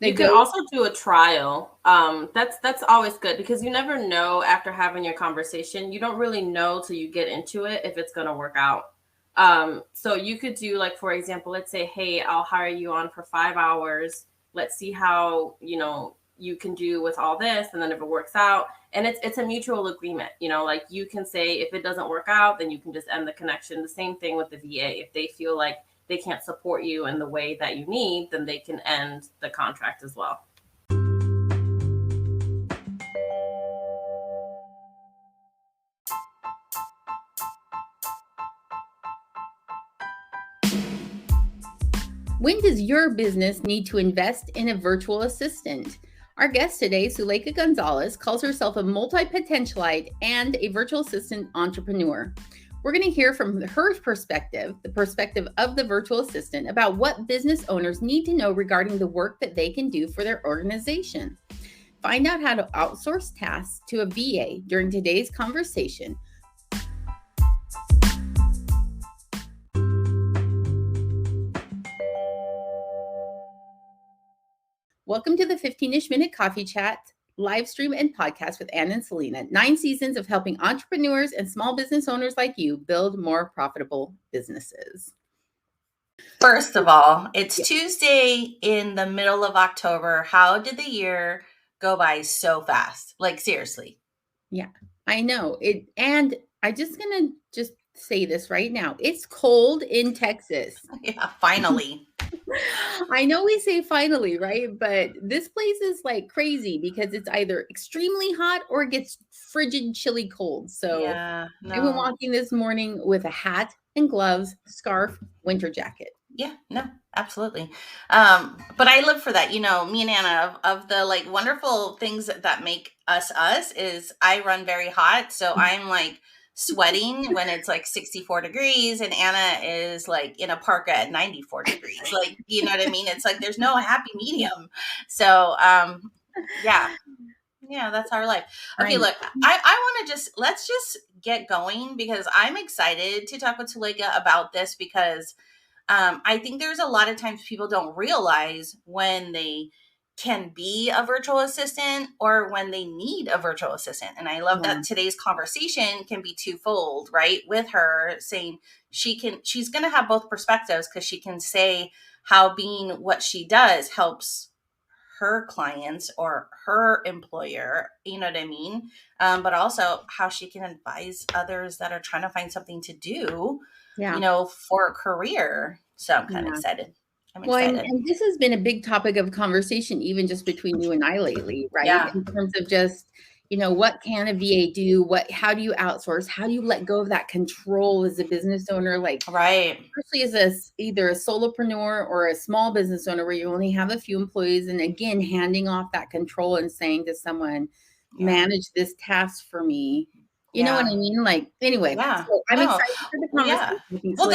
You could also do a trial. That's always good because you never know after having your conversation. You don't really know till you get into it if it's going to work out. So you could do like, for example, let's say, hey, I'll hire you on for 5 hours. Let's see how, you can do with all this. And then if it works out, and it's a mutual agreement, like you can say if it doesn't work out, then you can just end the connection. The same thing with the VA. If they feel like they can't support you in the way that you need, then they can end the contract as well. When does your business need to invest in a virtual assistant? Our guest today, Suleyka Gonzales, calls herself a multipotentialite and a virtual assistant entrepreneur. We're going to hear from her perspective, the perspective of the virtual assistant, about what business owners need to know regarding the work that they can do for their organization. Find out how to outsource tasks to a VA during today's conversation. Welcome to the 15-ish minute coffee chat, live stream, and podcast with Ann and Selena. 9 seasons of helping entrepreneurs and small business owners like you build more profitable businesses. First of all, it's Tuesday in the middle of October. How did the year go by so fast? Like, seriously. Yeah, I know it. And I'm just going to say this right now. It's cold in Texas. Yeah, finally. I know we say finally, right? But this place is like crazy because it's either extremely hot or it gets frigid, chilly cold. So I went walking this morning with a hat and gloves, scarf, winter jacket. Yeah, no, absolutely. But I live for that. Me and Anna, of the like wonderful things that make us is I run very hot. So I'm like sweating when it's like 64 degrees and Anna is like in a parka at 94 degrees. Like, you know what I mean? It's like there's no happy medium. So yeah, that's our life. Okay, look, I want to let's just get going because I'm excited to talk with Suleyka about this because I think there's a lot of times people don't realize when they can be a virtual assistant or when they need a virtual assistant. And I love that today's conversation can be twofold, right? With her saying she's going to have both perspectives because she can say how being what she does helps her clients or her employer, you know what I mean? But also how she can advise others that are trying to find something to do, for a career. So I'm kind of excited. And this has been a big topic of conversation, even just between you and I lately, right? Yeah. In terms of just, what can a VA do? How do you outsource? How do you let go of that control as a business owner? Like, right. Especially as either a solopreneur or a small business owner where you only have a few employees. And again, handing off that control and saying to someone, manage this task for me. You know what I mean? Like, anyway, so I'm excited for the conversation. Well,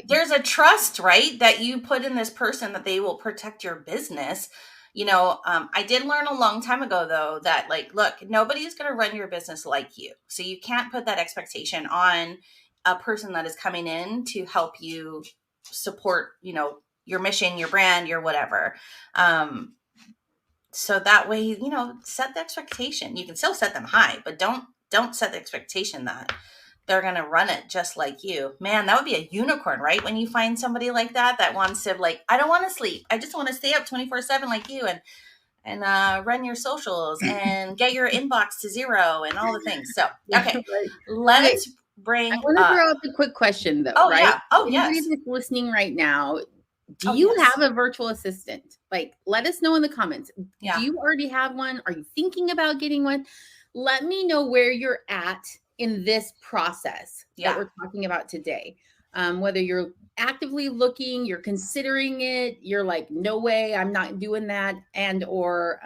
there's a trust, right? That you put in this person that they will protect your business. I did learn a long time ago though, that like, look, nobody's going to run your business like you. So you can't put that expectation on a person that is coming in to help you support, your mission, your brand, your whatever. So that way, set the expectation. You can still set them high, but don't set the expectation that they're going to run it just like you. Man, that would be a unicorn, right? When you find somebody like that wants to like, I don't want to sleep. I just want to stay up 24/7 like you and run your socials and get your inbox to zero and all the things. So, okay, let's bring I want to throw out a quick question though, right? Yeah. Oh, anybody that's listening right now, do you have a virtual assistant? Like, let us know in the comments. Yeah. Do you already have one? Are you thinking about getting one? Let me know where you're at in this process that we're talking about today. Whether you're actively looking, you're considering it, you're like, no way, I'm not doing that. And, or,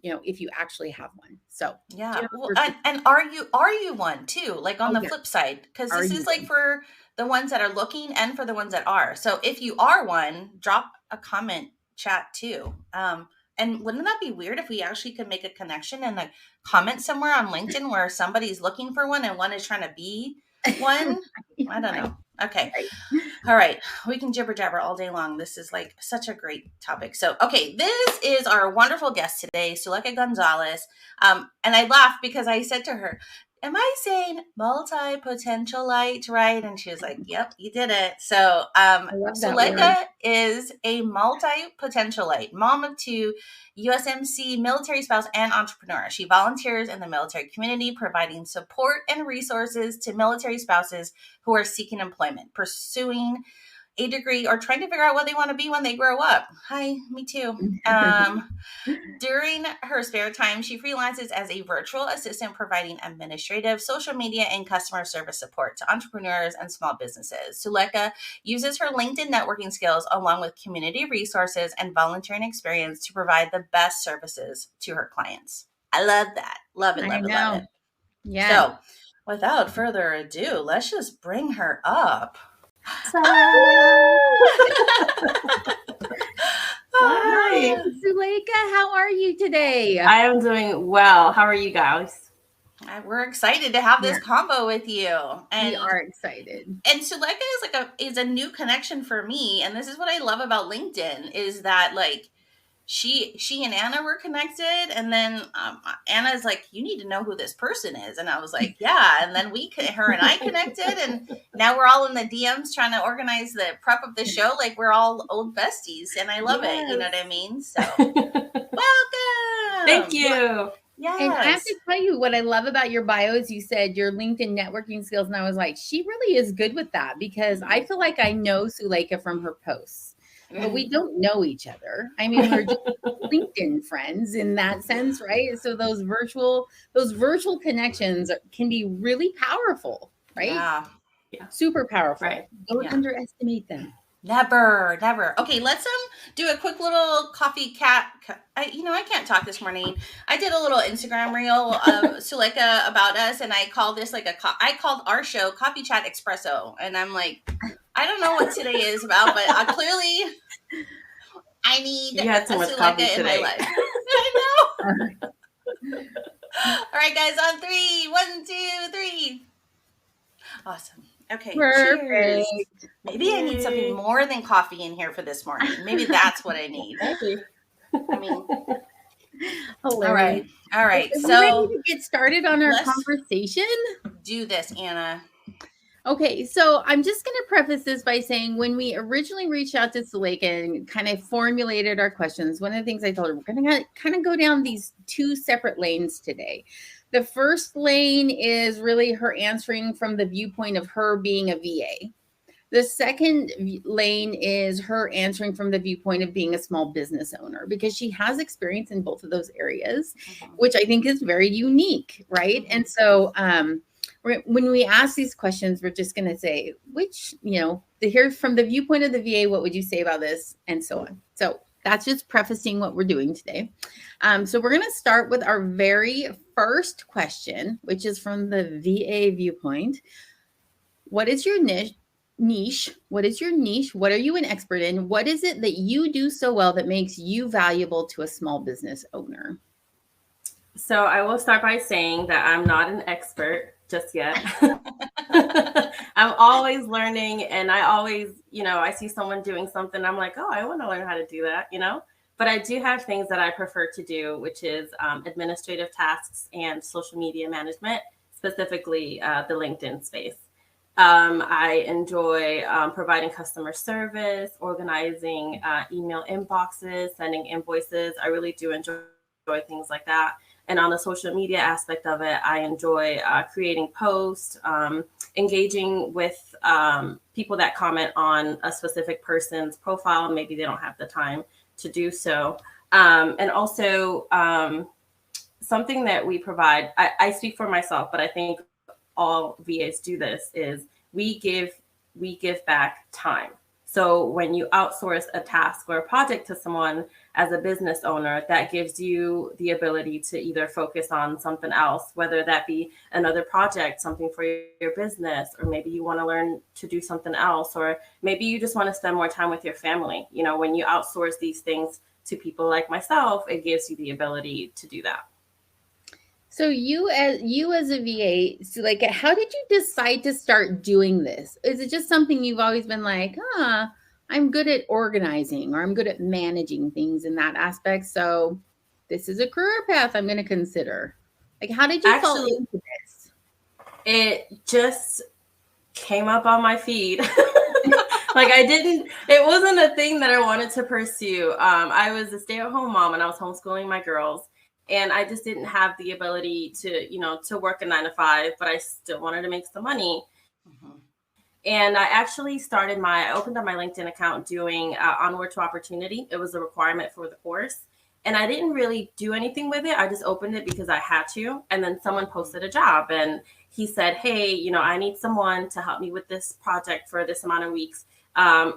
if you actually have one. So, and are you one too? Like on the flip side, because this is like for the ones that are looking and for the ones that are. So if you are one, drop a comment chat too. And wouldn't that be weird if we actually could make a connection and like comment somewhere on LinkedIn where somebody's looking for one and one is trying to be one? I don't know. Okay. All right. We can jibber jabber all day long. This is like such a great topic. So, okay, this is our wonderful guest today, Suleyka Gonzales. And I laughed because I said to her, am I saying multipotentialite right? And she was like, yep, you did it. So, I love that word. Suleyka is a multipotentialite, mom of two, USMC military spouse, and entrepreneur. She volunteers in the military community, providing support and resources to military spouses who are seeking employment, pursuing a degree, or trying to figure out what they want to be when they grow up. Hi, me too. During her spare time, she freelances as a virtual assistant, providing administrative, social media, and customer service support to entrepreneurs and small businesses. Suleyka uses her LinkedIn networking skills along with community resources and volunteering experience to provide the best services to her clients. I love that. Love it, love it, love it. Yeah. So, without further ado, let's just bring her up. Hi, Suleyka. How are you today? I am doing well. How are you guys? We're excited to have this combo with you. And we are excited. And Suleyka is a new connection for me. And this is what I love about LinkedIn is that like she and Anna were connected, and then Anna's like, you need to know who this person is, and I was like, yeah. And then her and I connected, and now we're all in the DMs trying to organize the prep of the show, like we're all old besties, and I love it. You know what I mean? So, welcome. Thank you. Yes. And I have to tell you what I love about your bio is you said your LinkedIn networking skills, and I was like, she really is good with that because I feel like I know Suleyka from her posts. But we don't know each other. I mean, we're just LinkedIn friends in that sense, right? So those virtual connections can be really powerful, right? Yeah. Super powerful. Right. Don't underestimate them. Never. Okay, let's do a quick little coffee cat. I can't talk this morning. I did a little Instagram reel of Suleyka about us, and I called this I called our show Coffee Chat Espresso, and I'm like, I don't know what today is about, but clearly I need you had so much Suleyka in my life. I know. All right, guys, on 3, 1, 2, 3. Awesome. Okay. Perfect. Cheers. Maybe I need something more than coffee in here for this morning. Maybe that's what I need. I mean, all right. So ready to get started on our conversation? Do this, Anna. Okay, so I'm just going to preface this by saying when we originally reached out to Suleyka and kind of formulated our questions, one of the things I told her, we're going to kind of go down these two separate lanes today. The first lane is really her answering from the viewpoint of her being a VA. The second lane is her answering from the viewpoint of being a small business owner because she has experience in both of those areas, which I think is very unique, right? And so when we ask these questions, we're just going to say, here's from the viewpoint of the VA, what would you say about this? And so on. So that's just prefacing what we're doing today. So we're going to start with our very first question, which is from the VA viewpoint. What is your niche? What is your niche? What are you an expert in? What is it that you do so well that makes you valuable to a small business owner? So I will start by saying that I'm not an expert just yet. I'm always learning, and I always, I see someone doing something, I'm like, oh, I want to learn how to do that, But I do have things that I prefer to do, which is administrative tasks and social media management, specifically the LinkedIn space. I enjoy providing customer service, organizing email inboxes, sending invoices. I really do enjoy things like that. And on the social media aspect of it, I enjoy creating posts, engaging with people that comment on a specific person's profile. Maybe they don't have the time to do so. And also something that we provide, I speak for myself, but I think all VAs do this, is we give back time. So when you outsource a task or a project to someone as a business owner, that gives you the ability to either focus on something else, whether that be another project, something for your business, or maybe you want to learn to do something else, or maybe you just want to spend more time with your family. When you outsource these things to people like myself, it gives you the ability to do that. So you as a VA, so like, how did you decide to start doing this? Is it just something you've always been like, I'm good at organizing or I'm good at managing things in that aspect, so this is a career path I'm going to consider? Like, how did you fall Actually, into this? it just came up on my feed. Like it wasn't a thing that I wanted to pursue. I was a stay-at-home mom and I was homeschooling my girls. And I just didn't have the ability to work a 9 to 5, but I still wanted to make some money. Mhm. And I opened up my LinkedIn account doing Onward to Opportunity. It was a requirement for the course. And I didn't really do anything with it. I just opened it because I had to. And then someone posted a job and he said, hey, I need someone to help me with this project for this amount of weeks.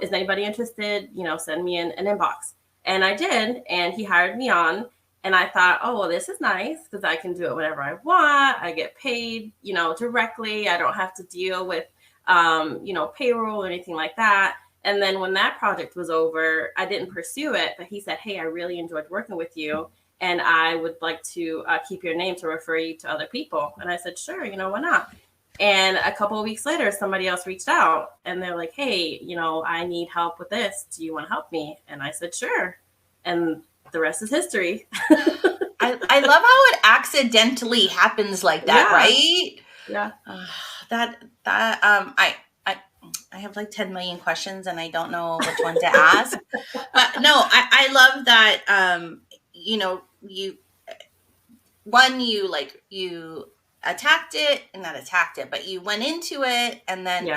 Is anybody interested? Send me an inbox. And I did. And he hired me on. And I thought, oh, well, this is nice because I can do it whenever I want. I get paid, directly. I don't have to deal with payroll or anything like that. And then when that project was over, I didn't pursue it, but he said, hey, I really enjoyed working with you. And I would like to keep your name to refer you to other people. And I said, sure, why not? And a couple of weeks later, somebody else reached out and they're like, hey, I need help with this. Do you want to help me? And I said, sure. And the rest is history. I love how it accidentally happens like that, Yeah. right? Yeah. I have like 10 million questions and I don't know which one to ask. But no, I love that you attacked it, and not attacked it, but you went into it, and then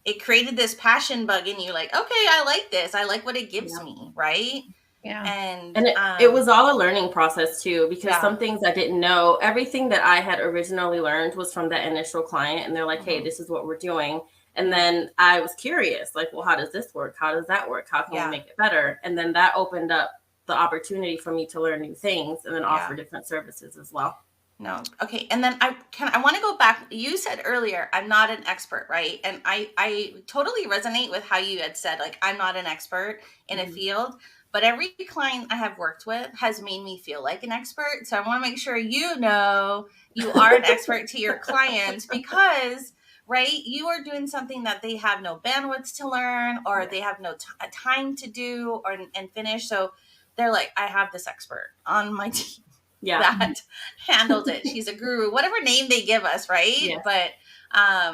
it created this passion bug in you, like, okay, I like this. I like what it gives me, right? Yeah. And it was all a learning process too, because some things I didn't know. Everything that I had originally learned was from that initial client, and they're like, hey, this is what we're doing. And then I was curious, like, well, how does this work? How does that work? How can we make it better? And then that opened up the opportunity for me to learn new things and then offer different services as well. No. Okay. And then I want to go back. You said earlier, I'm not an expert, right? And I totally resonate with how you had said, like, I'm not an expert in a field, but every client I have worked with has made me feel like an expert. So I want to make sure you are an expert to your clients, because right, you are doing something that they have no bandwidth to learn, or they have no time to do and finish. So they're like, I have this expert on my team that handles it. She's a guru, whatever name they give us, right? Yes. But I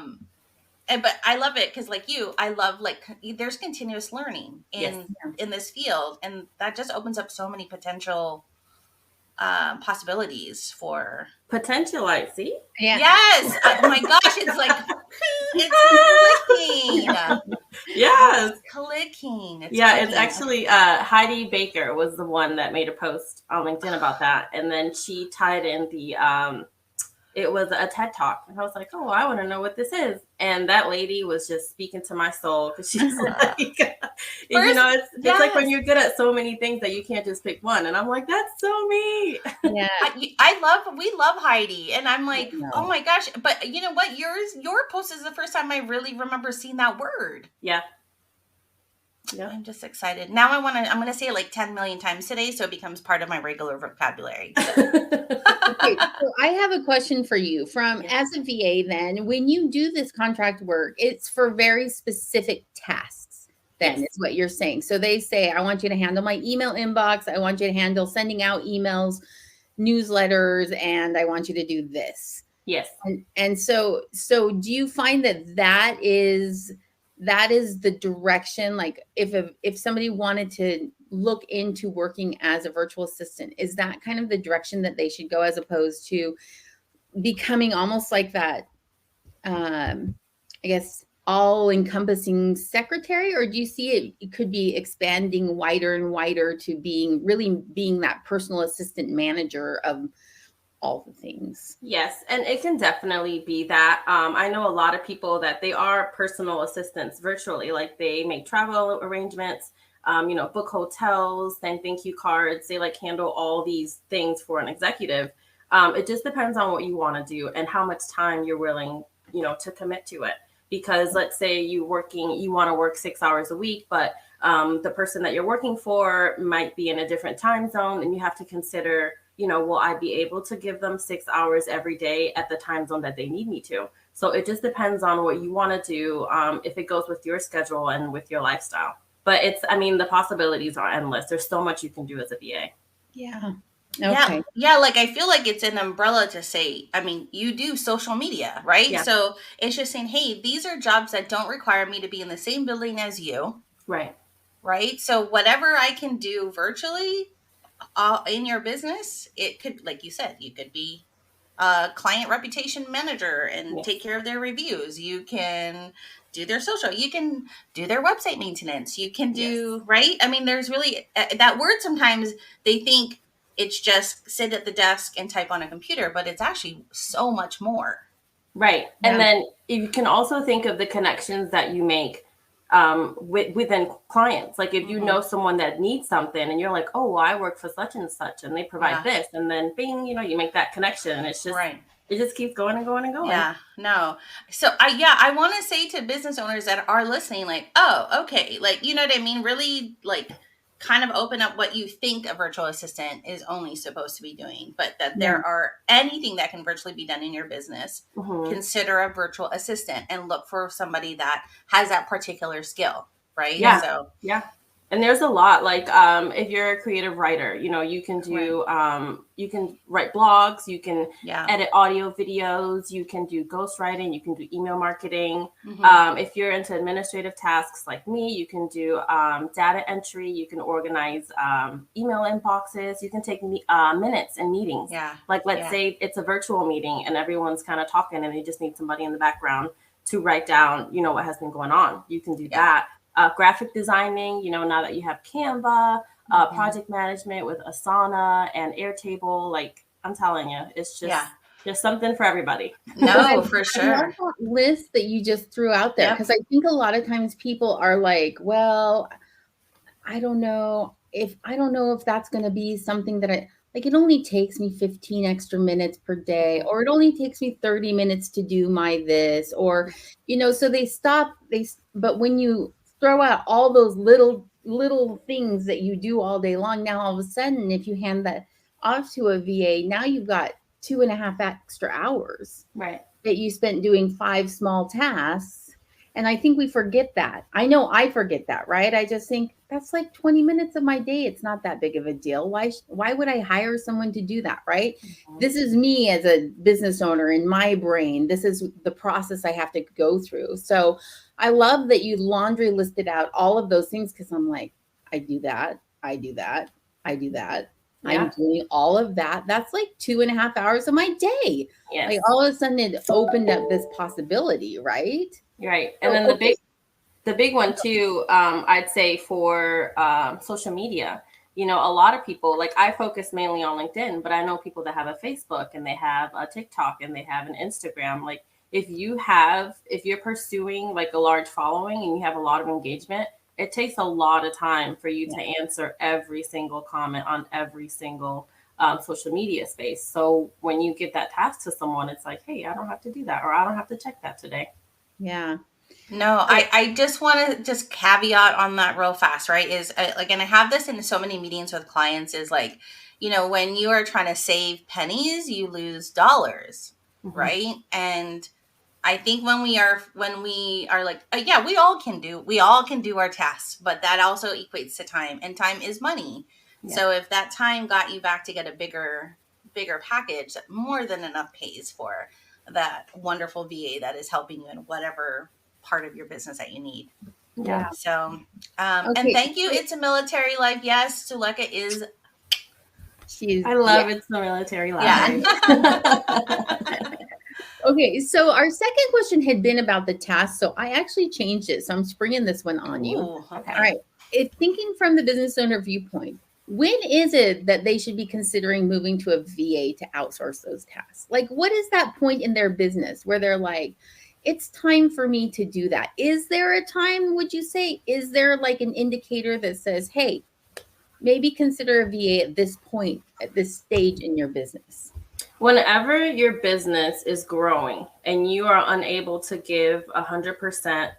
love it because, like you, I love, like, there's continuous learning in this field, and that just opens up so many potential possibilities for potentialite. See? Yeah. Yes. Oh my gosh, it's like it's clicking. Yes. It's clicking. It's actually Heidi Baker was the one that made a post on LinkedIn about that, and then she tied in the it was a TED Talk, and I was like, oh, I want to know what this is. And that lady was just speaking to my soul, because she's like, it's like when you're good at so many things that you can't just pick one. And I'm like, that's so me. Yeah, we love Heidi, and I'm like, oh my gosh. But you know what? Your post is the first time I really remember seeing that word. Yeah. I'm just excited. Now I'm going to say it like 10 million times today, so it becomes part of my regular vocabulary. Okay, so I have a question for you. As a VA, then, when you do this contract work, it's for very specific tasks, then, is what you're saying. So they say, I want you to handle my email inbox. I want you to handle sending out emails, newsletters, and I want you to do this. Yes. And so do you find that is the direction, like if somebody wanted to look into working as a virtual assistant, is that kind of the direction that they should go, as opposed to becoming almost like that, I guess, all-encompassing secretary? Or do you see it could be expanding wider and wider to being that personal assistant manager of all the things? Yes, and it can definitely be that. I know a lot of people that they are personal assistants virtually, like they make travel arrangements, book hotels, send thank you cards. They like handle all these things for an executive. It just depends on what you want to do and how much time you're willing, to commit to it. Because let's say you want to work 6 hours a week, but the person that you're working for might be in a different time zone, and you have to consider will I be able to give them 6 hours every day at the time zone that they need me to? So it just depends on what you want to do, if it goes with your schedule and with your lifestyle. But the possibilities are endless. There's so much you can do as a VA. Yeah. Yeah. Okay. Yeah. Like, I feel like it's an umbrella to say, you do social media, right? Yeah. So it's just saying, hey, these are jobs that don't require me to be in the same building as you. Right. Right. So whatever I can do virtually in your business, it could, like you said, you could be a client reputation manager and Yes. take care of their reviews. You can do their social. You can do their website maintenance. You can do, right? There's really that word. Sometimes they think it's just sit at the desk and type on a computer, but it's actually so much more. Right. Yeah. And then you can also think of the connections that you make within clients. Like if you know someone that needs something and you're like, oh, well, I work for such and such and they provide this, and then bing, you make that connection, and it's just Right. It just keeps going and going and going. Yeah, no. So I want to say to business owners that are listening, like, oh, okay, like, you know what I mean? Really, like, kind of open up what you think a virtual assistant is only supposed to be doing, but that there are anything that can virtually be done in your business. Consider a virtual assistant and look for somebody that has that particular skill, right? Yeah. So Yeah. And there's a lot, like if you're a creative writer, you can do you can write blogs, you can edit audio videos, you can do ghostwriting, you can do email marketing. If you're into administrative tasks like me, you can do data entry, you can organize email inboxes, you can take minutes in meetings. Like let's say it's a virtual meeting and everyone's kind of talking and they just need somebody in the background to write down, what has been going on. You can do that. Graphic designing, now that you have Canva, project management with Asana and Airtable, like I'm telling you, it's just there's something for everybody. No, for sure. I love that list that you just threw out there, because I think a lot of times people are like, well, I don't know if that's going to be something that it only takes me 15 extra minutes per day, or it only takes me 30 minutes to do my this, or, so they stop, but when you throw out all those little things that you do all day long, now all of a sudden, if you hand that off to a VA, now you've got 2.5 extra hours that you spent doing 5 small tasks. And I think we forget that. I know I forget that, right? I just think that's like 20 minutes of my day. It's not that big of a deal. Why would I hire someone to do that, right? This is me as a business owner in my brain. This is the process I have to go through. So I love that you laundry listed out all of those things, because I'm like, I do that. I do that. I do that. I'm doing all of that. That's like 2.5 hours of my day. Yes. Like all of a sudden it opened up this possibility, right? Right. And then the big one too, I'd say for social media, a lot of people, like I focus mainly on LinkedIn, but I know people that have a Facebook and they have a TikTok and they have an Instagram. Like if you're pursuing like a large following and you have a lot of engagement, it takes a lot of time for you to answer every single comment on every single social media space. So when you give that task to someone, it's like, hey, I don't have to do that, or I don't have to check that today. Yeah. No, I just want to just caveat on that real fast, right? Is like, and I have this in so many meetings with clients, is like, when you are trying to save pennies, you lose dollars, right? And I think when we are like, we all can do our tasks, but that also equates to time, and time is money. So if that time got you back to get a bigger package, that more than enough pays for that wonderful VA that is helping you in whatever part of your business that you need. Yeah. So, and thank you. It's a military life. Yes, Suleyka is. I love It's the Military Life. Yeah. Okay, so our second question had been about the task, so I actually changed it. So I'm springing this one on you. Okay. All right. Thinking from the business owner viewpoint, when is it that they should be considering moving to a VA to outsource those tasks? Like, what is that point in their business where they're like, it's time for me to do that? Is there a time, would you say? Is there like an indicator that says, hey, maybe consider a VA at this point, at this stage in your business? Whenever your business is growing and you are unable to give 100%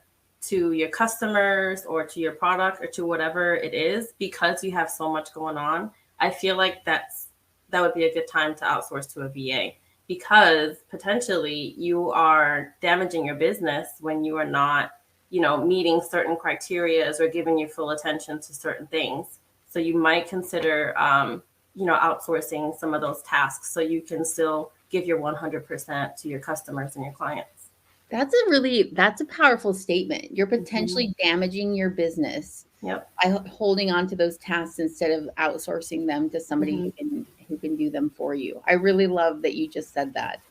to your customers or to your product or to whatever it is, because you have so much going on, I feel like that's that would be a good time to outsource to a VA, because potentially you are damaging your business when you are not, meeting certain criterias or giving your full attention to certain things. So you might consider, outsourcing some of those tasks so you can still give your 100% to your customers and your clients. That's a powerful statement. You're potentially Mm-hmm. damaging your business Yep. by holding on to those tasks instead of outsourcing them to somebody Mm-hmm. who can do them for you. I really love that you just said that.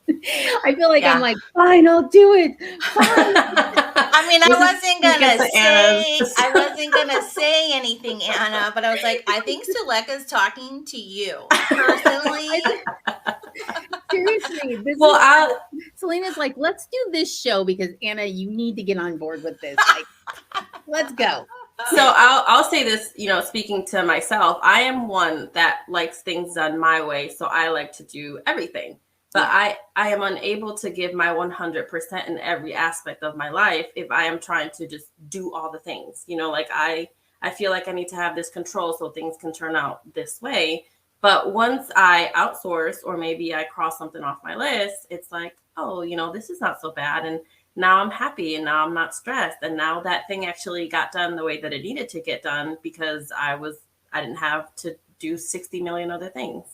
I feel like I'm Yeah. like, fine, I'll do it. Fine. I mean, This is speaking to Anna's. I wasn't gonna say anything, Anna, but I was like, I think Suleyka's talking to you personally. Seriously, Well, Selena's like, let's do this show because Anna, you need to get on board with this. Like, let's go. So I'll say this, speaking to myself, I am one that likes things done my way. So I like to do everything, but I am unable to give my 100% in every aspect of my life if I am trying to just do all the things, like I feel like I need to have this control so things can turn out this way. But once I outsource, or maybe I cross something off my list, it's like, oh, this is not so bad. And now I'm happy, and now I'm not stressed. And now that thing actually got done the way that it needed to get done, because I didn't have to do 60 million other things.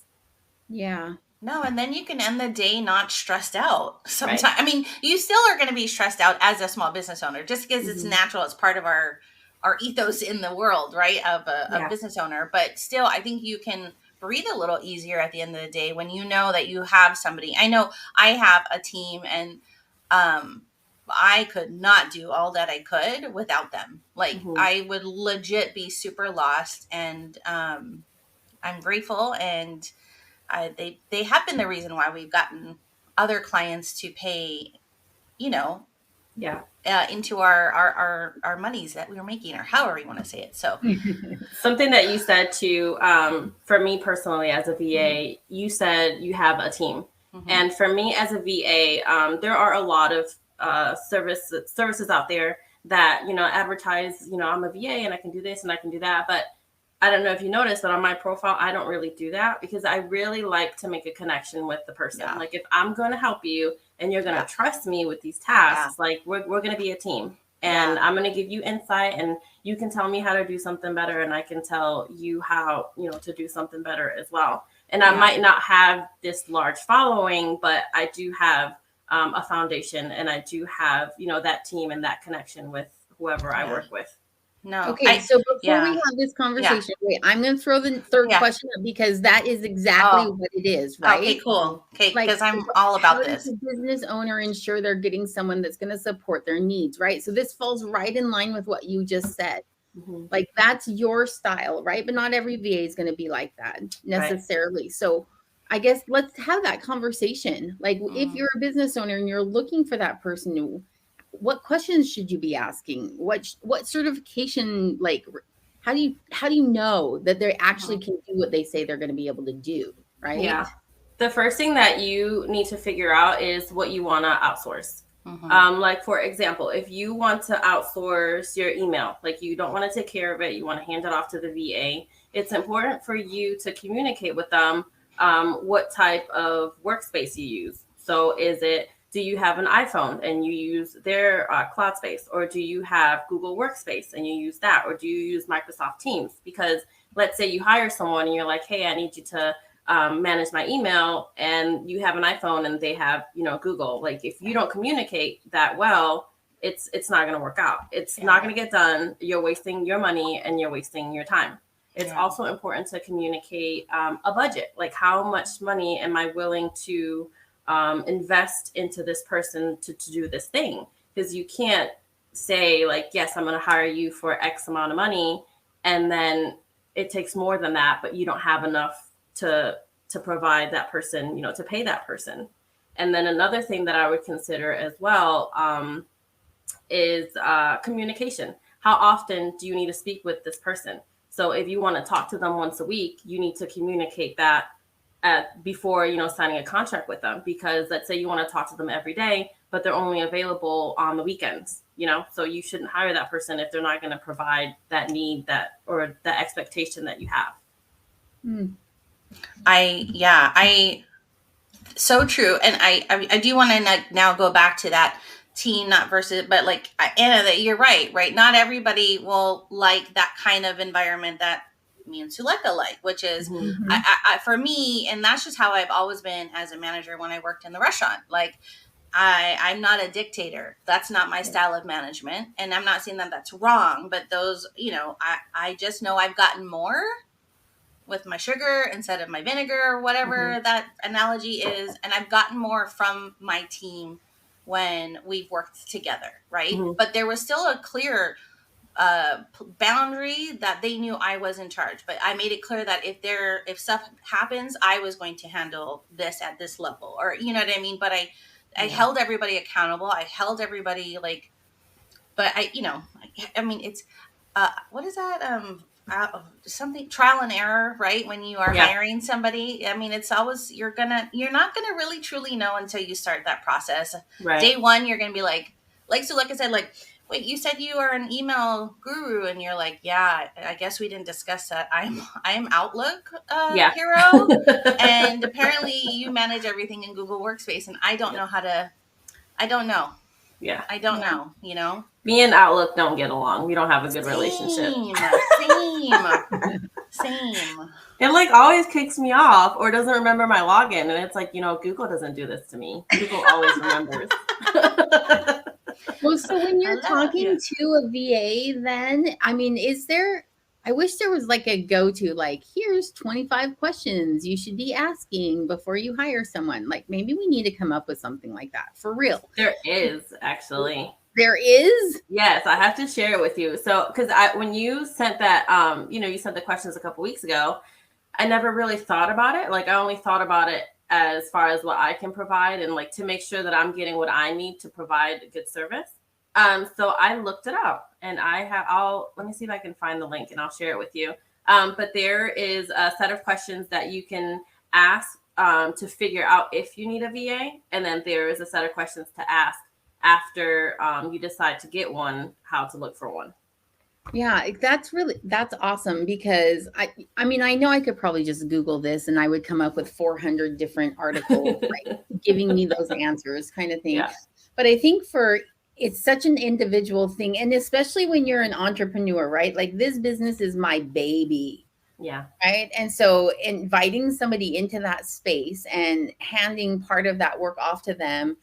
Yeah. No, and then you can end the day not stressed out. Sometimes, Right. I mean, you still are going to be stressed out as a small business owner, just because it's natural. It's part of our ethos in the world, right? Of a business owner. But still, I think you can breathe a little easier at the end of the day when you know that you have somebody. I know I have a team, and I could not do all that I could without them. Like, I would legit be super lost, and I'm grateful, and they have been the reason why we've gotten other clients to pay, into our monies that we were making, or however you want to say it. So something that you said too, for me personally as a VA, you said you have a team. And for me as a VA, there are a lot of services out there that, advertise, I'm a VA and I can do this and I can do that. But I don't know if you noticed, but on my profile, I don't really do that, because I really like to make a connection with the person. Yeah. Like, if I'm going to help you and you're going to trust me with these tasks, like we're going to be a team, and I'm going to give you insight, and you can tell me how to do something better, and I can tell you how, to do something better as well. And I might not have this large following, but I do have a foundation, and I do have, that team and that connection with whoever I work with. No. Okay, so before we have this conversation, wait, I'm going to throw the third question up, because that is exactly what it is, right? Okay, cool. Okay, Like, because I'm all about how this. does a business owner ensure they're getting someone that's going to support their needs, right? So this falls right in line with what you just said. Like, that's your style, right? But not every VA is going to be like that necessarily. Right. So I guess let's have that conversation. Like, if you're a business owner and you're looking for that person, what questions should you be asking? What certification, like, how do you know that they actually can do what they say they're going to be able to do, right? Yeah. The first thing that you need to figure out is what you want to outsource. Like, for example, if you want to outsource your email, like you don't want to take care of it, you want to hand it off to the VA, it's important for you to communicate with them what type of workspace you use. So do you have an iPhone and you use their cloud space, or do you have Google Workspace and you use that, or do you use Microsoft Teams? Because let's say you hire someone and you're like, hey, I need you to manage my email, and you have an iPhone and they have, Google. Like, if you don't communicate that well, it's not going to work out. It's not going to get done. You're wasting your money and you're wasting your time. It's also important to communicate a budget. Like, how much money am I willing to invest into this person to do this thing? Because you can't say, like, yes, I'm going to hire you for X amount of money, and then it takes more than that, but you don't have enough to provide that person, to pay that person. And then another thing that I would consider as well is communication. How often do you need to speak with this person? So if you want to talk to them once a week, you need to communicate that before, signing a contract with them. Because let's say you want to talk to them every day, but they're only available on the weekends, so you shouldn't hire that person if they're not going to provide that need or the expectation that you have. I so true. And I do want to now go back to that team, not versus, but like Anna, that you're right. Not everybody will like that kind of environment that me and Suleyka like, which is Mm-hmm. for me, and that's just how I've always been as a manager when I worked in the restaurant. Like I'm not a dictator. That's not my style of management. And I'm not saying that that's wrong, but those, I just know I've gotten more with my sugar instead of my vinegar or whatever Mm-hmm. that analogy is. And I've gotten more from my team when we've worked together, right? Mm-hmm. But there was still a clear boundary that they knew I was in charge. But I made it clear that if stuff happens, I was going to handle this at this level, or you know what I mean. But I Yeah. held everybody accountable. I held everybody like, but I mean, it's what is that? Something trial and error, right? When you are Yeah. hiring somebody, I mean, it's always you're not gonna really truly know until you start that process. Right. Day one, you're gonna be like so, like I said, like, wait, you said you are an email guru, and you're like, yeah, I guess we didn't discuss that. I'm Outlook Yeah. hero, and apparently you manage everything in Google Workspace, and I don't know how to. I don't know. Yeah. I don't know. You know. Me and Outlook don't get along. We don't have a good relationship. Same. It like always kicks me off or doesn't remember my login. And it's like, Google doesn't do this to me. Google always remembers. Well, so when you're talking Yeah. to a VA, then, I mean, I wish there was like a go-to, like, here's 25 questions you should be asking before you hire someone. Like, maybe we need to come up with something like that for real. There is actually. There is? Yes, I have to share it with you. So, because when you sent that, you sent the questions a couple weeks ago, I never really thought about it. Like, I only thought about it as far as what I can provide and like to make sure that I'm getting what I need to provide good service. So I looked it up and let me see if I can find the link and I'll share it with you. But there is a set of questions that you can ask to figure out if you need a VA. And then there is a set of questions to ask after you decide to get one, how to look for one. Yeah, that's awesome because I mean, I know I could probably just Google this and I would come up with 400 different articles like giving me those answers kind of thing. Yeah. But I think it's such an individual thing, and especially when you're an entrepreneur, right? Like, this business is my baby. Yeah. Right. And so inviting somebody into that space and handing part of that work off to them,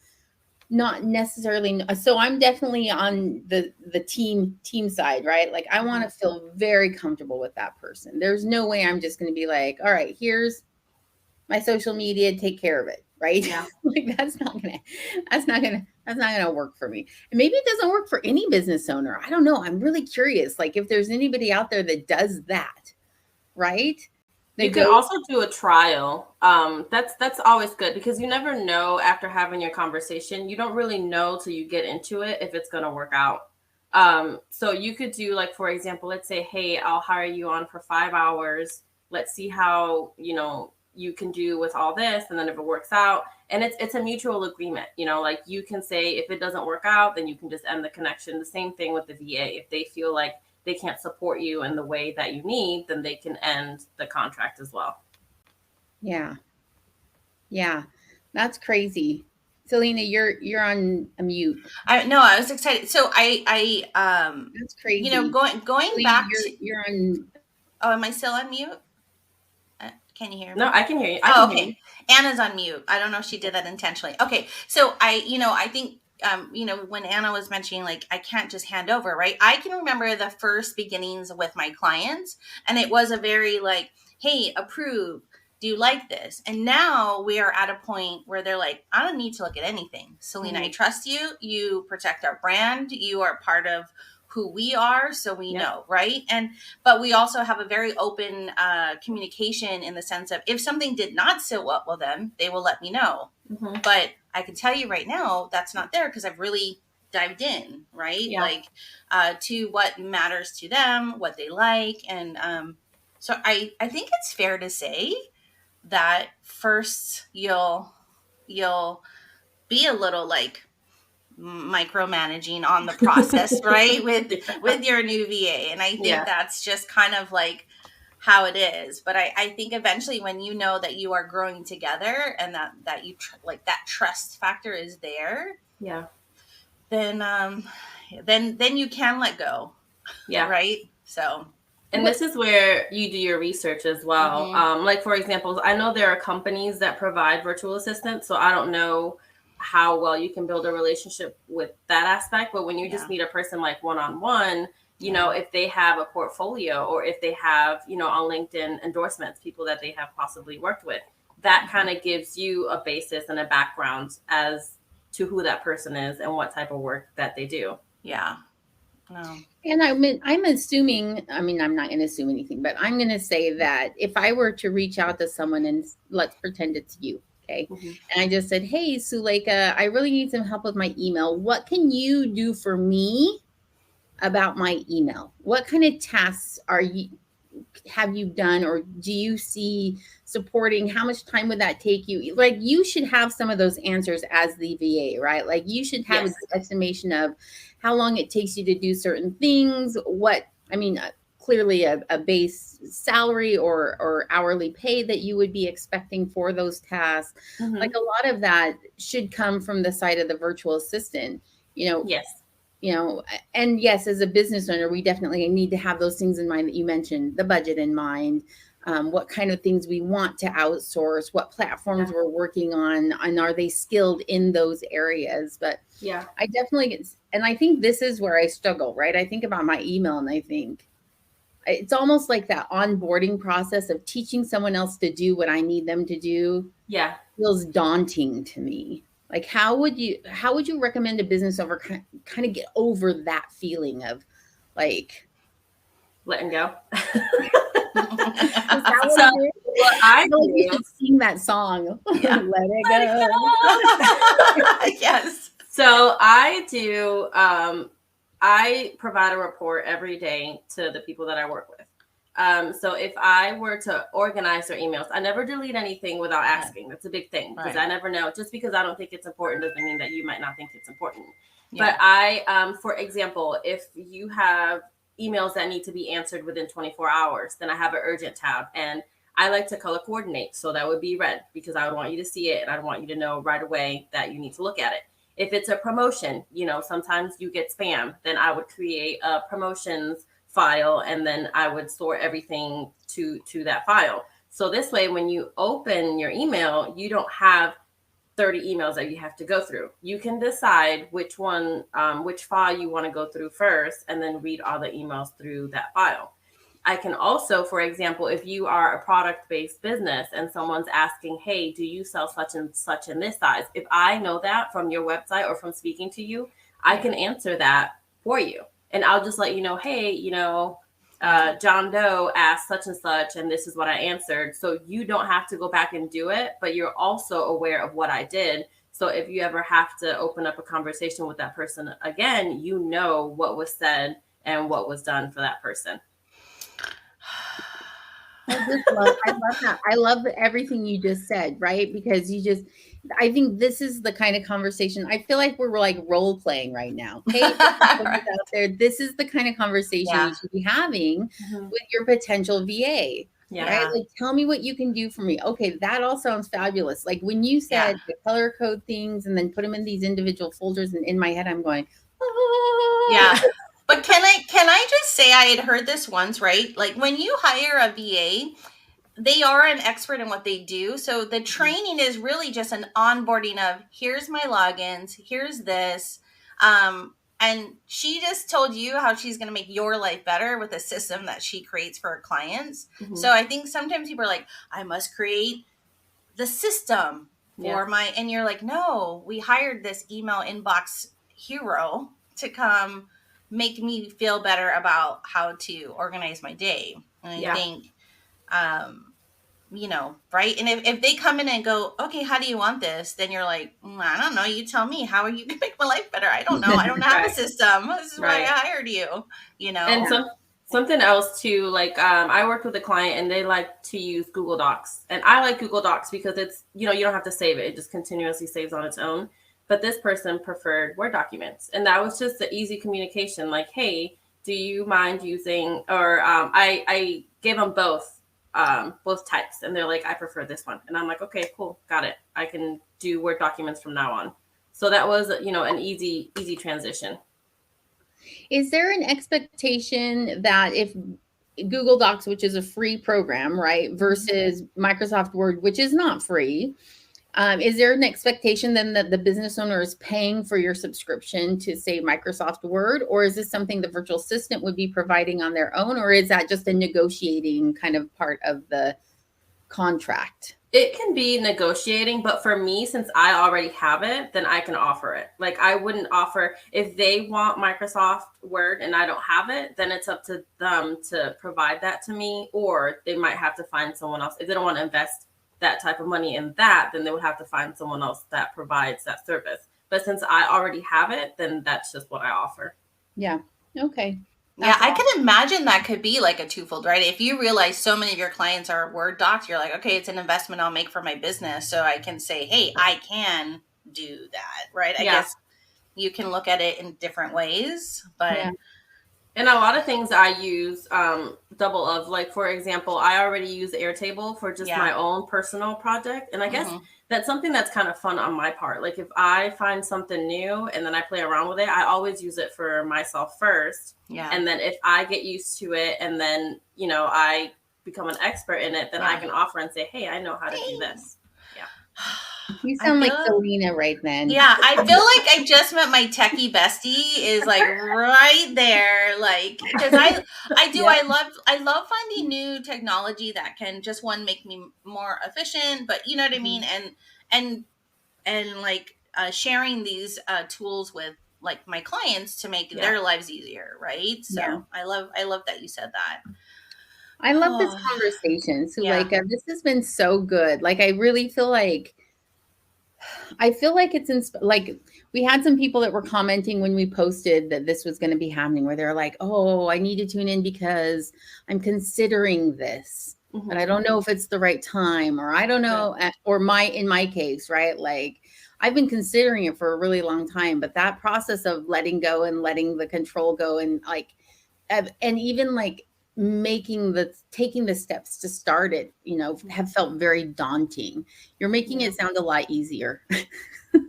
not necessarily. So I'm definitely on the team side, right? Like, I want to feel very comfortable with that person. There's no way I'm just going to be like, all right, here's my social media, take care of it. Right. Yeah. Like, that's not gonna work for me. And maybe it doesn't work for any business owner. I don't know. I'm really curious. Like, if there's anybody out there that does that, right? You can also do a trial. That's always good because you never know after having your conversation. You don't really know till you get into it if it's going to work out. So you could do, like, for example, let's say, hey, I'll hire you on for 5 hours. Let's see how, you can do with all this. And then if it works out, and it's a mutual agreement, like you can say if it doesn't work out, then you can just end the connection. The same thing with the VA. If they feel like they can't support you in the way that you need, then they can end the contract as well. Yeah. That's crazy. Selena, you're on a mute. I was excited. So that's crazy. Going Selena, back you're on. Oh, am I still on mute? Can you hear me? No, I can hear you. Okay. Anna's on mute. I don't know if she did that intentionally. Okay. So I think, when Anna was mentioning, like, I can't just hand over, right? I can remember the first beginnings with my clients, and it was a very like, hey, approve. Do you like this? And now we are at a point where they're like, I don't need to look at anything. Selena, I trust you. You protect our brand. You are part of who we are, so we know, right? But we also have a very open communication in the sense of if something did not sit well with them, they will let me know. Mm-hmm. But I can tell you right now, that's not there because I've really dived in, right? Yeah. Like to what matters to them, what they like. And so I think it's fair to say that first you'll be a little like micromanaging on the process, right? with your new VA. And I think that's just kind of like how it is. But I think eventually when you know that you are growing together and that you like that trust factor is there, Yeah. then you can let go. Yeah. Right. So. And this is where you do your research as well. Like, for example, I know there are companies that provide virtual assistants, so I don't know how well you can build a relationship with that aspect. But when you just meet a person like one-on-one, you know, if they have a portfolio or if they have, you know, on LinkedIn endorsements, people that they have possibly worked with, that kind of gives you a basis and a background as to who that person is and what type of work that they do. Yeah. No. And I'm assuming, I mean, I'm not going to assume anything, but I'm going to say that if I were to reach out to someone and let's pretend it's you, okay? And I just said, hey, Suleyka, I really need some help with my email. What can you do for me about my email? What kind of tasks have you done, or do you see supporting? How much time would that take you? Like, you should have some of those answers as the VA, right? Like, you should have an estimation of how long it takes you to do certain things. Clearly a base salary or hourly pay that you would be expecting for those tasks. Like, a lot of that should come from the side of the virtual assistant, you know. You know, and yes, as a business owner, we definitely need to have those things in mind that you mentioned, the budget in mind, what kind of things we want to outsource, what platforms we're working on, and are they skilled in those areas? But I definitely, and I think this is where I struggle, right? I think about my email and I think it's almost like that onboarding process of teaching someone else to do what I need them to do. Feels daunting to me. Like, how would you recommend a business owner kind of get over that feeling of like letting go? I do sing that song. Let it go. Yes. So I do. I provide a report every day to the people that I work with. So if I were to organize their emails, I never delete anything without asking. That's a big thing because I never know. Just because I don't think it's important doesn't mean that you might not think it's important. But I, for example, if you have emails that need to be answered within 24 hours, then I have an urgent tab, and I like to color coordinate. So that would be red because I would want you to see it and I'd want you to know right away that you need to look at it. If it's a promotion, you know, sometimes you get spam, then I would create a promotions file and then I would sort everything to that file. So this way, when you open your email, you don't have 30 emails that you have to go through. You can decide which one, which file you want to go through first, and then read all the emails through that file. I can also, for example, if you are a product-based business and someone's asking, hey, do you sell such and such in this size? If I know that from your website or from speaking to you, I can answer that for you. And I'll just let you know, hey, you know, John Doe asked such and such, and this is what I answered. So you don't have to go back and do it, but you're also aware of what I did. So if you ever have to open up a conversation with that person again, you know what was said and what was done for that person. I love that. I love everything you just said, right? Because I think this is the kind of conversation. I feel like we're like role playing right now. Hey, out there, this is the kind of conversation you should be having with your potential VA. Right? Like, tell me what you can do for me. Okay, that all sounds fabulous. Like when you said the color code things and then put them in these individual folders, and in my head, I'm going, But can I just say I had heard this once, right? Like when you hire a VA, they are an expert in what they do. So the training is really just an onboarding of here's my logins, here's this. And she just told you how she's going to make your life better with a system that she creates for her clients. So I think sometimes people are like, I must create the system for my, and you're like, no, we hired this email inbox hero to come make me feel better about how to organize my day. And I think, you know, right. And if they come in and go, okay, how do you want this? Then you're like, I don't know. You tell me, how are you going to make my life better? I don't know. I don't have a system. This is why I hired you, you know? And something else too, like, I worked with a client and they like to use Google Docs, and I like Google Docs because it's, you know, you don't have to save it. It just continuously saves on its own. But this person preferred Word documents. And that was just the easy communication. Like, hey, do you mind using, or I gave them both types, and they're like, I prefer this one. And I'm like, okay, cool, got it. I can do Word documents from now on. So that was, an easy transition. Is there an expectation that if Google Docs, which is a free program, right, versus Microsoft Word, which is not free, is there an expectation then that the business owner is paying for your subscription to, say, Microsoft Word, or is this something the virtual assistant would be providing on their own, or is that just a negotiating kind of part of the contract? It can be negotiating, but for me, since I already have it, then I can offer it. Like, I wouldn't offer, if they want Microsoft Word and I don't have it, then it's up to them to provide that to me, or they might have to find someone else. If they don't want to invest that type of money in that, then they would have to find someone else that provides that service. But since I already have it, then that's just what I offer. Yeah. Okay. Yeah, I can imagine that could be like a twofold, right? If you realize so many of your clients are Word docs, you're like, okay, it's an investment I'll make for my business. So I can say, hey, I can do that, right? I guess you can look at it in different ways, but. Yeah. And a lot of things I use double of, like, for example, I already use Airtable for just my own personal project. And I guess that's something that's kind of fun on my part. Like, if I find something new and then I play around with it, I always use it for myself first. Yeah. And then if I get used to it and then, I become an expert in it, then I can offer and say, hey, I know how to do this. Yeah. You sound like Selena right then. Yeah, I feel like I just met my techie bestie is like right there, like, because I do I love finding new technology that can just make me more efficient, but you know what I mean, and like sharing these tools with like my clients to make their lives easier, right? So I love that you said that. I love this conversation, Suleyka. This has been so good. Like, I really feel like it's like we had some people that were commenting when we posted that this was going to be happening, where they're like, oh, I need to tune in because I'm considering this, but I don't know if it's the right time, or I don't know, or in my case, right? Like, I've been considering it for a really long time, but that process of letting go and letting the control go, and like, and even like taking the steps to start it, have felt very daunting. You're making it sound a lot easier.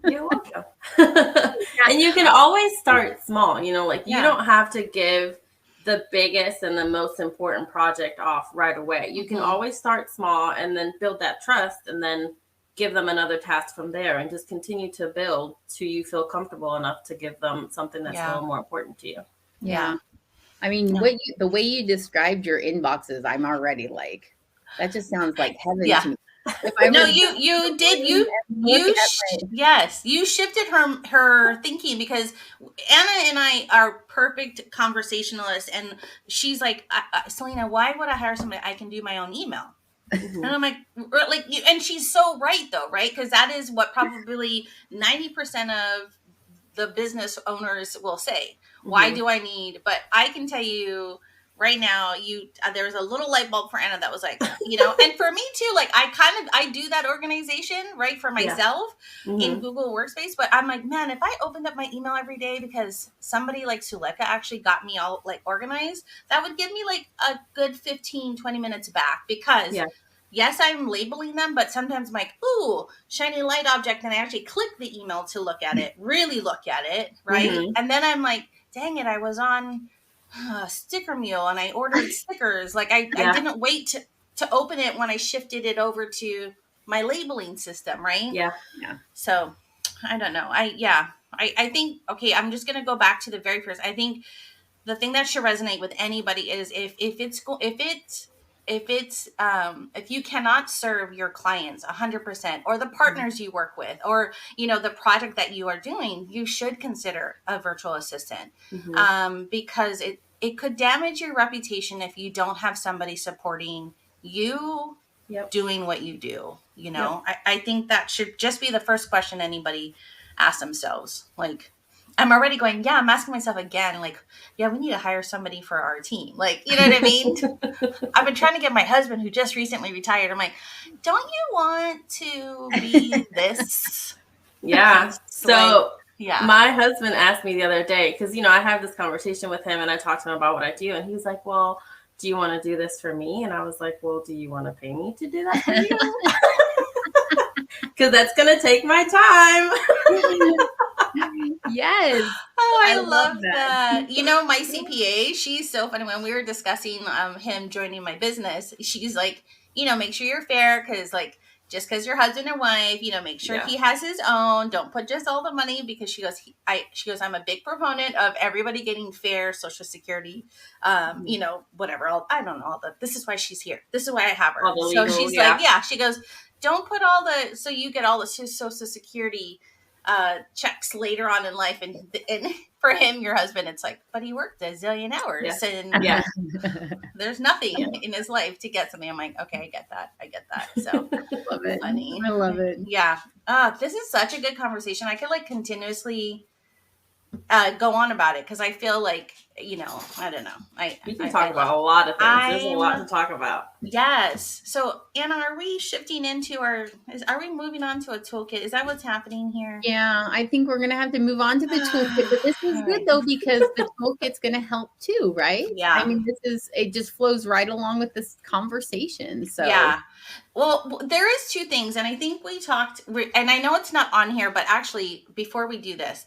You're welcome. And you can always start small, like you don't have to give the biggest and the most important project off right away. You can always start small and then build that trust, and then give them another task from there, and just continue to build till you feel comfortable enough to give them something that's a little more important to you. Yeah. I mean, the way you described your inboxes, I'm already like, that just sounds like heaven to me. No, you did. You shifted her thinking, because Anna and I are perfect conversationalists, and she's like, Selena, why would I hire somebody? I can do my own email. And I'm like, and she's so right though, right? Because that is what probably 90% of the business owners will say. Why do I need? But I can tell you right now, there was a little light bulb for Anna that was like, and for me too, like I do that organization, right, for myself in Google Workspace. But I'm like, man, if I opened up my email every day because somebody like Suleyka actually got me all like organized, that would give me like a good 15-20 minutes back, because yes, I'm labeling them, but sometimes I'm like, ooh, shiny light object, and I actually click the email to look at it, really look at it, right? And then I'm like, dang it, I was on Sticker Mule and I ordered stickers. Like I didn't wait to open it when I shifted it over to my labeling system, right? Yeah. So I don't know. I think, okay, I'm just gonna go back to the very first. I think the thing that should resonate with anybody is if you cannot serve your clients 100%, or the partners you work with, or the project that you are doing, you should consider a virtual assistant, because it could damage your reputation if you don't have somebody supporting you doing what you do. I think that should just be the first question anybody asks themselves. Like, I'm already going, I'm asking myself again, like, we need to hire somebody for our team. Like, you know what I mean? I've been trying to get my husband, who just recently retired. I'm like, don't you want to be this? Yeah. So Yeah. My husband asked me the other day, because, I have this conversation with him and I talk to him about what I do. And he's like, well, do you want to do this for me? And I was like, well, do you want to pay me to do that for you? Because that's going to take my time. Yes. Oh, I love love that. My CPA, she's so funny. When we were discussing him joining my business, she's like, make sure you're fair, because just because you're husband and wife, make sure he has his own. Don't put just all the money, because she goes, I'm a big proponent of everybody getting fair Social Security, whatever. I don't know all the. This is why she's here. This is why I have her. All the So legal, she's like, she goes, don't put all the, so you get all the Social Security checks later on in life, and for him, your husband, it's like, but he worked a zillion hours, and there's nothing in his life to get something. I'm like, okay, I get that. So love it. funny. I love it. Yeah. This is such a good conversation. I could continuously go on about it, because I feel like, I don't know. We can talk about a lot of things. There's a lot to talk about. Yes. So, Anna, are we shifting into are we moving on to a toolkit? Is that what's happening here? Yeah, I think we're going to have to move on to the toolkit, but this is good though, because the toolkit's going to help too, right? Yeah. I mean, it just flows right along with this conversation. So yeah. Well, there is two things, and I think we talked, and I know it's not on here, but actually, before we do this,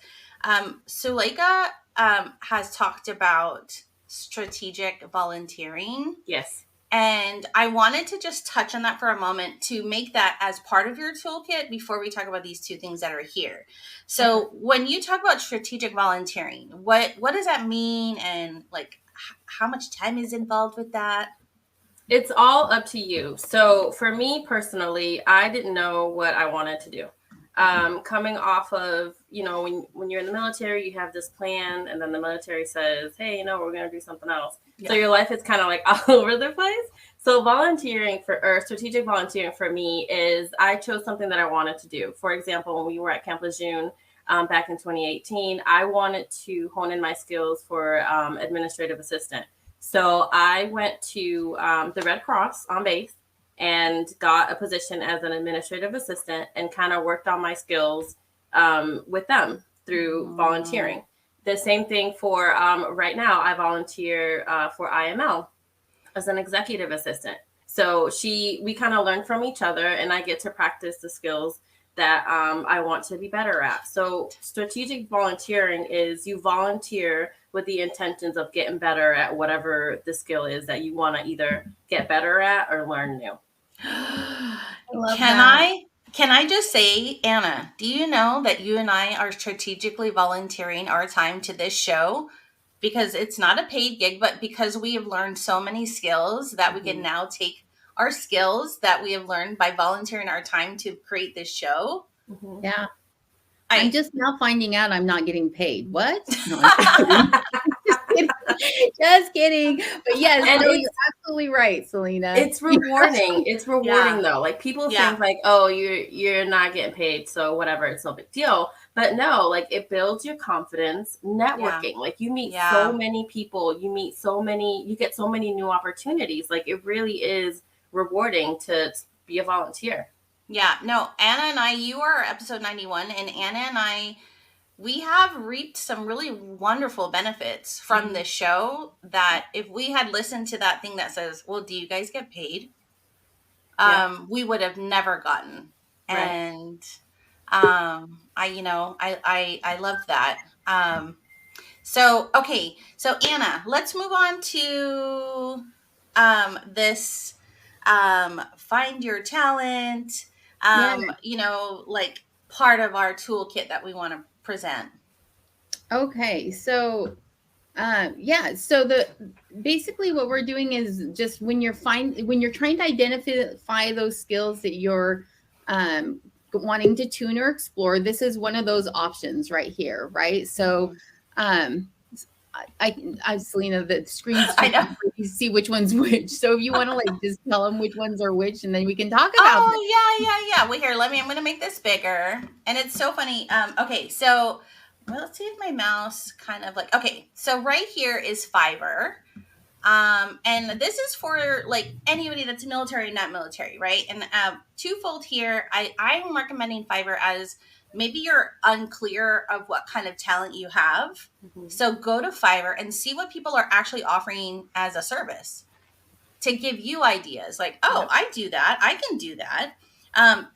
Suleyka has talked about strategic volunteering. Yes. And I wanted to just touch on that for a moment, to make that as part of your toolkit before we talk about these two things that are here. So when you talk about strategic volunteering, what does that mean? And how much time is involved with that? It's all up to you. So for me personally, I didn't know what I wanted to do. Coming off of, when you're in the military, you have this plan, and then the military says, hey, we're going to do something else. Yeah. So your life is kind of all over the place. So strategic volunteering for me is, I chose something that I wanted to do. For example, when we were at Camp Lejeune back in 2018, I wanted to hone in my skills for administrative assistant. So I went to the Red Cross on base and got a position as an administrative assistant, and kind of worked on my skills with them through volunteering. The same thing for right now, I volunteer for IML as an executive assistant. So we kind of learn from each other, and I get to practice the skills that I want to be better at. So strategic volunteering is, you volunteer with the intentions of getting better at whatever the skill is that you want to either get better at or learn new. Can I just say, Anna, do you know that you and I are strategically volunteering our time to this show? Because it's not a paid gig, but because we have learned so many skills that we can now take our skills that we have learned by volunteering our time to create this show. Mm-hmm. Yeah. I'm just now finding out I'm not getting paid. What? No, just kidding. But yes, you're absolutely right, Selena. It's rewarding. It's rewarding though. People think oh, you're not getting paid, so whatever, it's no big deal. But no, it builds your confidence, networking. You meet so many people, you get so many new opportunities. It really is rewarding to be a volunteer. Yeah, no, Anna and I, you are episode 91, and Anna and I, we have reaped some really wonderful benefits from this show, that if we had listened to that thing that says, well, do you guys get paid? We would have never gotten. Right. And I loved that. So Anna, let's move on to this find your talent, part of our toolkit that we want to present. Okay, so basically what we're doing is just when you're trying to identify those skills that you're wanting to tune or explore, this is one of those options right here, right? So I Selena, the screen's you see which one's which. So if you want to just tell them which ones are which, and then we can talk about them. Yeah. Well, here, I'm going to make this bigger. And it's so funny. Okay, so let's see if my mouse kind of okay. So right here is Fiverr. And this is for like anybody that's military, not military, right? And twofold here, I'm recommending Fiverr as maybe you're unclear of what kind of talent you have. Mhm. So go to Fiverr and see what people are actually offering as a service to give you ideas. Like, oh, Yep. I do that. I can do that.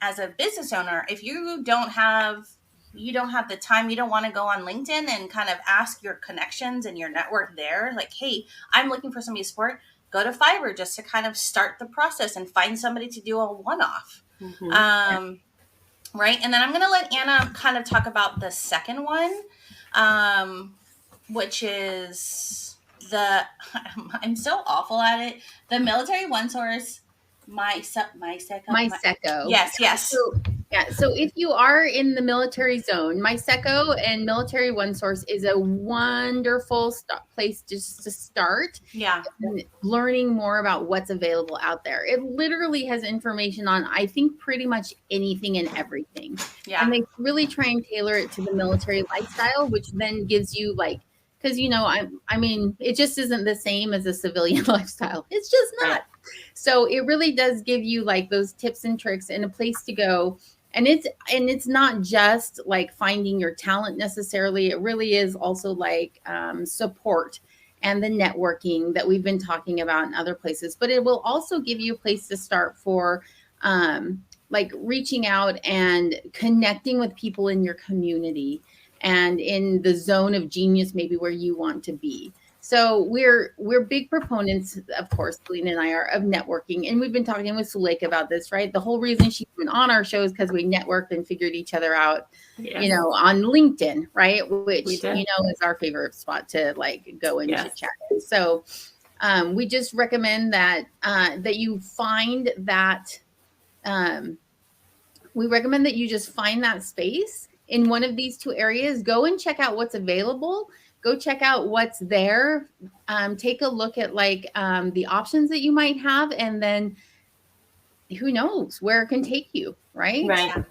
As a business owner, if you don't have the time, you don't want to go on LinkedIn and kind of ask your connections and your network there, like, hey, I'm looking for somebody to support, go to Fiverr just to kind of start the process and find somebody to do a one-off. Mhm. Right. And then I'm going to let Anna kind of talk about the second one, which is I'm so awful at it. The military one source, MySeco. Yes. So if you are in the military zone, MySeco and Military One Source is a wonderful place just to start Yeah. learning more about what's available out there. It literally has information on, I think, pretty much anything and everything. Yeah. And they really try and tailor it to the military lifestyle, which then gives you like, because, you know, I mean, it just isn't the same as a civilian lifestyle. It's just not. Right. So it really does give you like those tips and tricks and a place to go. And it's not just like finding your talent necessarily. It really is also like support and the networking that we've been talking about in other places. But it will also give you a place to start for like reaching out and connecting with people in your community and in the zone of genius, maybe where you want to be. So we're big proponents, of course, Selena and I are, of networking. And we've been talking with Suleyka about this, right? The whole reason she's been on our show is because we networked and figured each other out, Yes. you know, on LinkedIn, right? Which, We you did. know, is our favorite spot to like go and Yes. chit chat. So we just recommend that that you find that we recommend that you just find that space in one of these two areas. Go and check out what's available. Go check out what's there. Take a look at like the options that you might have, and then who knows where it can take you, right? Right.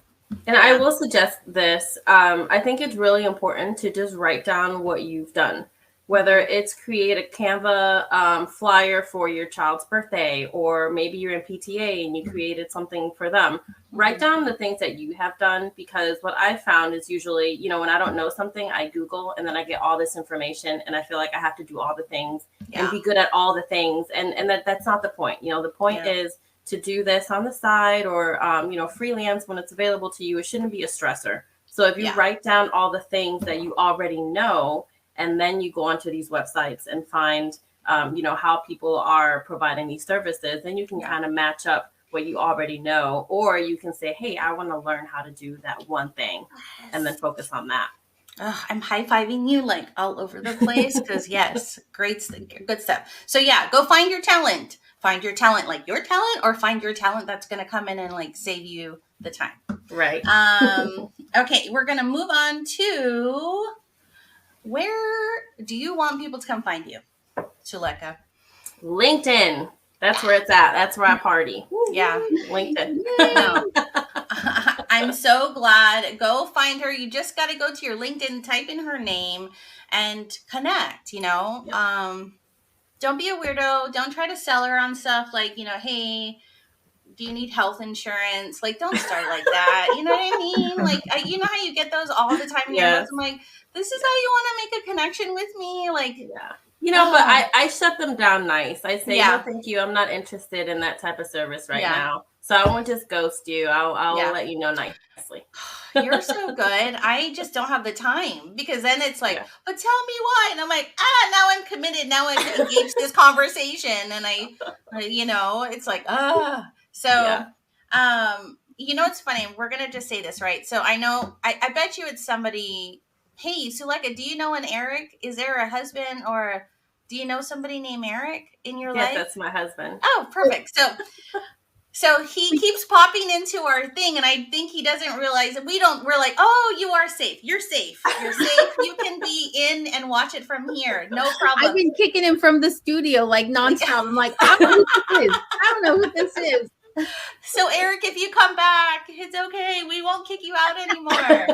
And I will suggest this. I think it's really important to just write down what you've done, whether it's create a Canva flyer for your child's birthday, or maybe you're in PTA and you created something for them. Write down the things that you have done, because what I found is usually, you know, when I don't know something, I Google and then I get all this information and I feel like I have to do all the things and be good at all the things. And that's not the point. You know, the point is to do this on the side or, you know, freelance when it's available to you. It shouldn't be a stressor. So if you write down all the things that you already know, and then you go onto these websites and find, you know, how people are providing these services, then you can kind of match up what you already know, or you can say, hey, I want to learn how to do that one thing and then focus on that. I'm high-fiving you like all over the place because yes, good stuff. So yeah, go find your talent. Find your talent, like your talent, or find your talent that's going to come in and like save you the time. Right. Okay, we're going to move on to, where do you want people to come find you, Suleyka? LinkedIn. That's where it's at. That's where I party. Yeah. LinkedIn. No. I'm so glad. Go find her. You just got to go to your LinkedIn, type in her name and connect, you know. Yep. Don't be a weirdo. Don't try to sell her on stuff like, you know, hey, do you need health insurance? Like, don't start like that. You know what I mean? Like, you know how you get those all the time in your notes? I'm like, this is how you want to make a connection with me? Like, you know, but I shut them down nice. I say, no, thank you. I'm not interested in that type of service right now. So I won't just ghost you. I'll let you know nicely. You're so good. I just don't have the time, because then it's like, but tell me why. And I'm like, now I'm committed. Now I'm engaged this conversation. And you know, it's like, So, you know, it's funny. We're going to just say this, right? So I know, I bet you it's somebody, hey, Suleyka, do you know an Eric? Is there a husband, or do you know somebody named Eric in your life? Yes, that's my husband. Oh, perfect. So he keeps popping into our thing, and I think he doesn't realize that we're like, oh, you are safe. You're safe. You're safe. You can be in and watch it from here. No problem. I've been kicking him from the studio like nonstop. I'm like, I don't know who this is. I don't know who this is. So Eric, if you come back, it's okay. We won't kick you out anymore.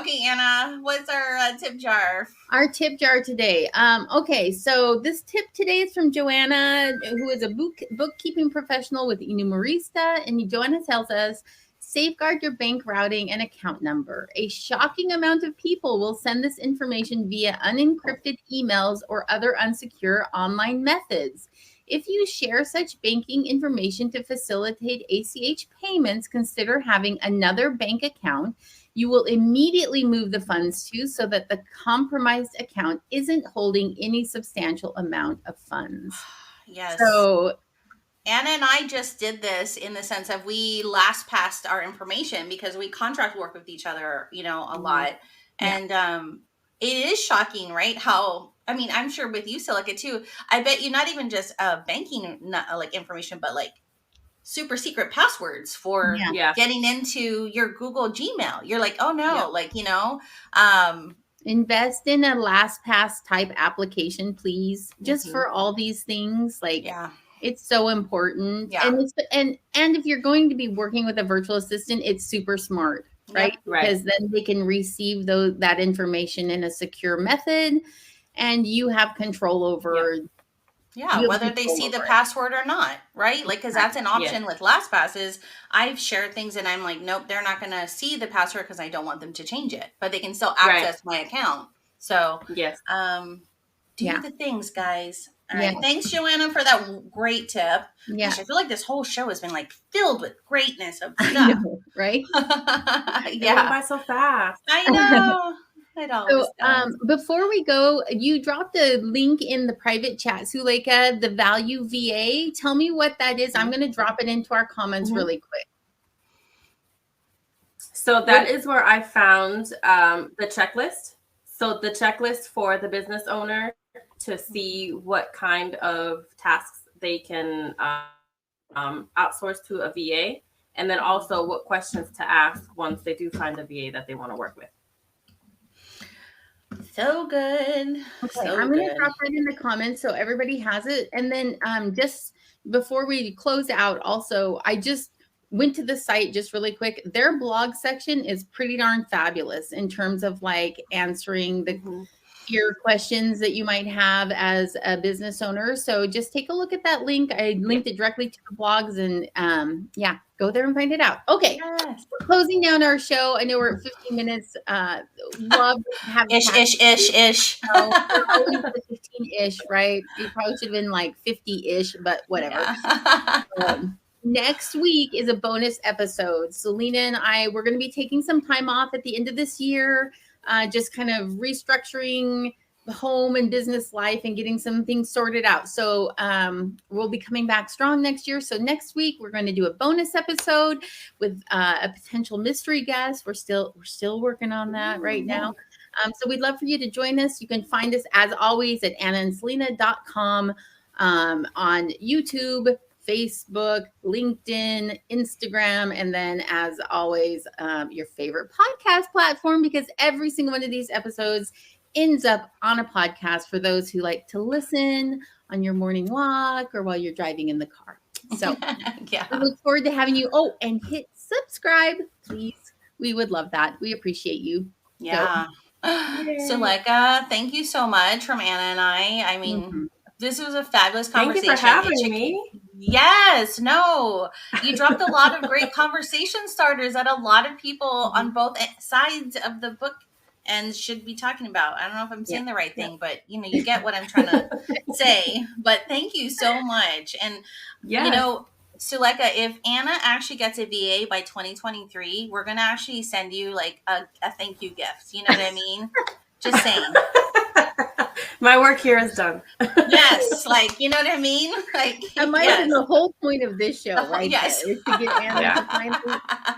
Okay, Anna, what's our tip jar? Our tip jar today. Okay, so this tip today is from Joanna, who is a bookkeeping professional with Enumerista, and Joanna tells us, safeguard your bank routing and account number. A shocking amount of people will send this information via unencrypted emails or other unsecure online methods. If you share such banking information to facilitate ACH payments, consider having another bank account you will immediately move the funds to, so that the compromised account isn't holding any substantial amount of funds. Yes. So Anna and I just did this in the sense of we last passed our information because we contract work with each other, a lot. Yeah. And it is shocking, right? How, I mean, I'm sure with you, Suleyka, too, I bet you not even just banking like information, but like super secret passwords for getting into your Google Gmail. You're like, oh no, like, invest in a LastPass type application, please, just for all these things. Like, it's so important. And if you're going to be working with a virtual assistant, it's super smart, right? Because then they can receive that information in a secure method, and you have control over whether they see the password or not, right? Like, because that's an option with LastPass is I've shared things and I'm like, nope, they're not going to see the password because I don't want them to change it, but they can still access my account. So do the things, guys. All right. Thanks, Joanna, for that great tip. Gosh, I feel like this whole show has been like filled with greatness of stuff. I know, right? It went by so fast. I know. So before we go, you dropped a link in the private chat, Suleyka, the Value VA. Tell me what that is. I'm going to drop it into our comments really quick. So that is where I found the checklist. So the checklist for the business owner to see what kind of tasks they can outsource to a VA, and then also what questions to ask once they do find a VA that they want to work with. So good. Okay, I'm going to drop that in the comments so everybody has it. And then just before we close out, also, I just went to the site just really quick. Their blog section is pretty darn fabulous in terms of like answering your questions that you might have as a business owner. So just take a look at that link. I linked it directly to the blogs, and go there and find it out. Okay. We're closing down our show. I know we're at 15 minutes. Love having ish. We're always at 15-ish, right? You probably should have been like 50-ish, but whatever. Next week is a bonus episode. Selena and I, we're going to be taking some time off at the end of this year, just kind of restructuring the home and business life and getting some things sorted out. So we'll be coming back strong next year. So next week we're going to do a bonus episode with a potential mystery guest. We're still working on that right now. So we'd love for you to join us. You can find us as always at annaandselena.com, on YouTube, Facebook, LinkedIn, Instagram, and then as always, your favorite podcast platform, because every single one of these episodes ends up on a podcast for those who like to listen on your morning walk or while you're driving in the car. So we look forward to having you. Oh, and hit subscribe, please. We would love that. We appreciate you. Yeah. Suleyka, thank you so much from Anna and I. I mean, this was a fabulous conversation. Thank you for having me. Yes, no, you dropped a lot of great conversation starters that a lot of people on both sides of the book and should be talking about. I don't know if I'm saying the right thing, but you get what I'm trying to say. But thank you so much. And Suleyka, if Anna actually gets a VA by 2023, we're gonna actually send you like a thank you gift. You know what I mean? Just saying. My work here is done. Yes, like, you know what I mean? Like, that might have been the whole point of this show, right? Yes. There, is to get Anna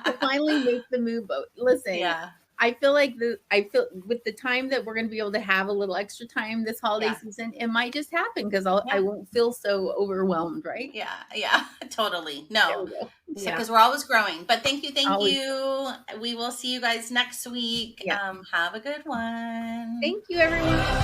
to finally make the move. Listen, I feel with the time that we're going to be able to have a little extra time this holiday season, it might just happen because I won't feel so overwhelmed, right? Yeah, totally. No, because we're always growing. But thank you. We will see you guys next week. Have a good one. Thank you, everyone.